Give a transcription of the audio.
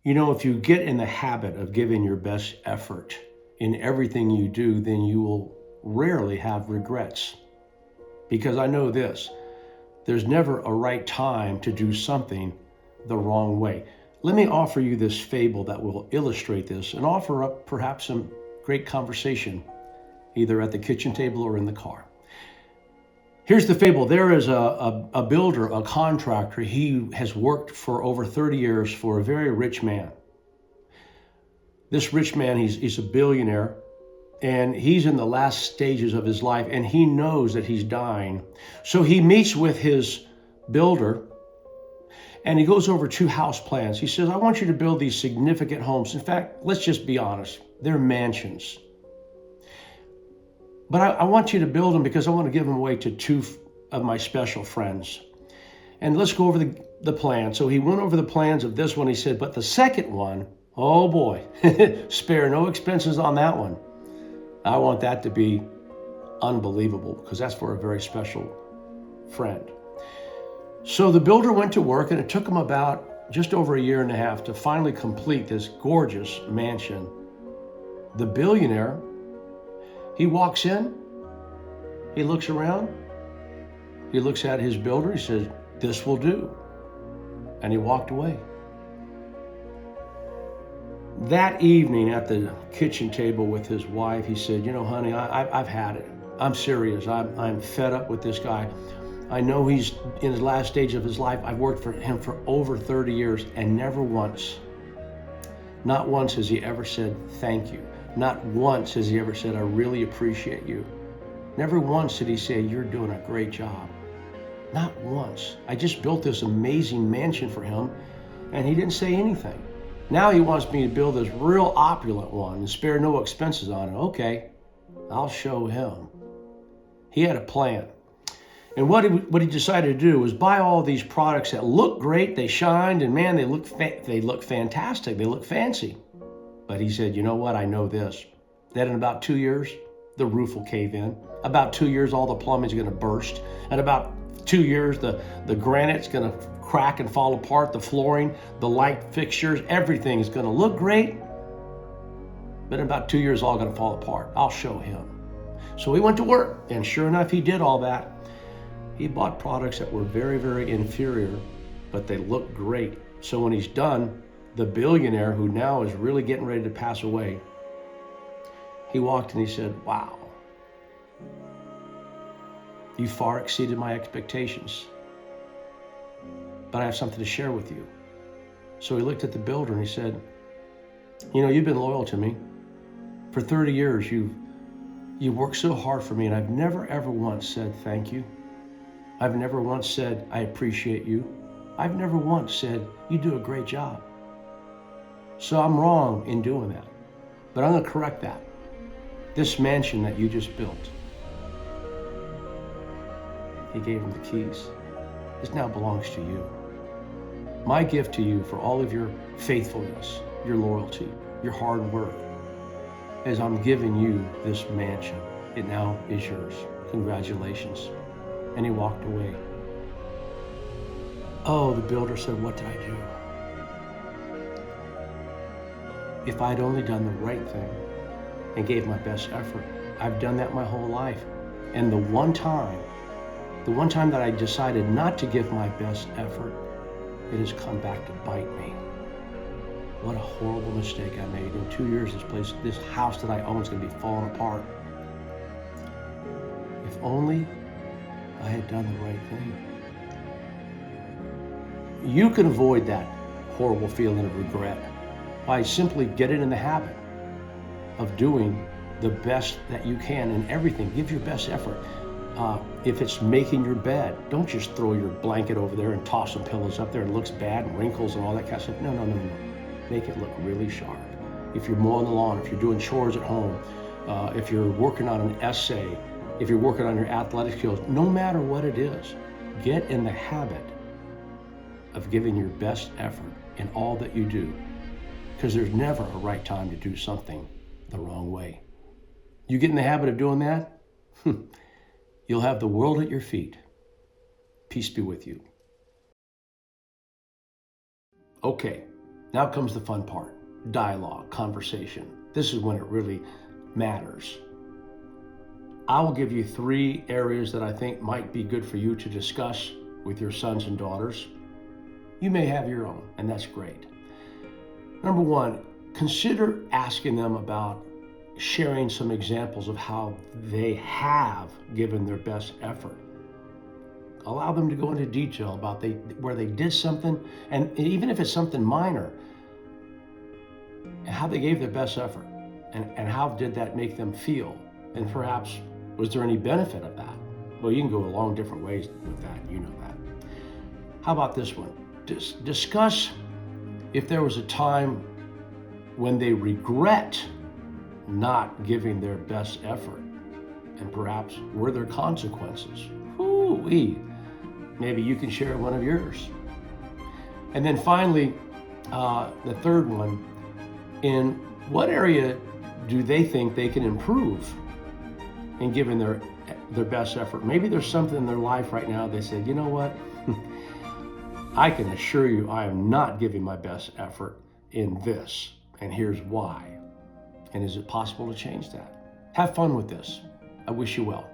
If you get in the habit of giving your best effort in everything you do, then you will rarely have regrets. Because I know this, there's never a right time to do something the wrong way. Let me offer you this fable that will illustrate this and offer up perhaps some great conversation, either at the kitchen table or in the car. Here's the fable. There is a builder, a contractor. He has worked for over 30 years for a very rich man. This rich man, he's a billionaire, and he's in the last stages of his life, and he knows that he's dying. So he meets with his builder, and he goes over 2 house plans. He says, I want you to build these significant homes. In fact, let's just be honest, they're mansions. But I want you to build them because I want to give them away to 2 of my special friends. And let's go over the plan. So he went over the plans of this one. He said, but the second one, oh boy, spare no expenses on that one. I want that to be unbelievable because that's for a very special friend. So the builder went to work, and it took him about just over a year and a half to finally complete this gorgeous mansion. The billionaire, he walks in, he looks around, he looks at his builder, he says, this will do. And he walked away. That evening at the kitchen table with his wife, he said, honey, I've had it. I'm serious. I'm fed up with this guy. I know he's in his last stage of his life. I've worked for him for over 30 years, and never once, not once has he ever said thank you. Not once has he ever said, I really appreciate you. Never once did he say, you're doing a great job. Not once. I just built this amazing mansion for him, and he didn't say anything. Now he wants me to build this real opulent one and spare no expenses on it. Okay, I'll show him. He had a plan. And what he decided to do was buy all these products that look great, they shined, and man, they look fantastic, they look fancy. But he said, you know what, I know this, that in about 2 years, the roof will cave in. About 2 years, all the plumbing's gonna burst. And about 2 years, the granite's gonna crack and fall apart, the flooring, the light fixtures, everything is gonna look great. But in about 2 years, all gonna fall apart. I'll show him. So he went to work, and sure enough, he did all that. He bought products that were very, very inferior, but they looked great. So when he's done, the billionaire, who now is really getting ready to pass away, he walked and he said, wow, you far exceeded my expectations, but I have something to share with you. So he looked at the builder and he said, you've been loyal to me. For 30 years, you've worked so hard for me, and I've never, ever once said thank you. I've never once said, I appreciate you. I've never once said, you do a great job. So I'm wrong in doing that, but I'm gonna correct that. This mansion that you just built, he gave him the keys. This now belongs to you. My gift to you for all of your faithfulness, your loyalty, your hard work, is I'm giving you this mansion. It now is yours. Congratulations. And he walked away. Oh, the builder said, what did I do? If I'd only done the right thing and gave my best effort. I've done that my whole life. And the one time that I decided not to give my best effort, it has come back to bite me. What a horrible mistake I made. In 2 years, this house that I own is going to be falling apart. If only I had done the right thing. You can avoid that horrible feeling of regret by simply getting in the habit of doing the best that you can in everything. Give your best effort. If it's making your bed, don't just throw your blanket over there and toss some pillows up there and it looks bad and wrinkles and all that kind of stuff. No. Make it look really sharp. If you're mowing the lawn, if you're doing chores at home, if you're working on an essay, if you're working on your athletic skills, no matter what it is, get in the habit of giving your best effort in all that you do, because there's never a right time to do something the wrong way. You get in the habit of doing that, you'll have the world at your feet. Peace be with you. Okay, Now comes the fun part, dialogue, conversation. This is when it really matters. I will give you 3 areas that I think might be good for you to discuss with your sons and daughters. You may have your own, and that's great. Number 1, consider asking them about sharing some examples of how they have given their best effort. Allow them to go into detail about where they did something, and even if it's something minor, how they gave their best effort, and how did that make them feel, and perhaps was there any benefit of that? Well, you can go along different ways with that, you know that. How about this one? Discuss if there was a time when they regret not giving their best effort, and perhaps were there consequences? Ooh-wee. Maybe you can share one of yours. And then finally, the third one, in what area do they think they can improve in giving their best effort? Maybe there's something in their life right now they said, you know what? I can assure you I am not giving my best effort in this, and here's why. And is it possible to change that? Have fun with this. I wish you well.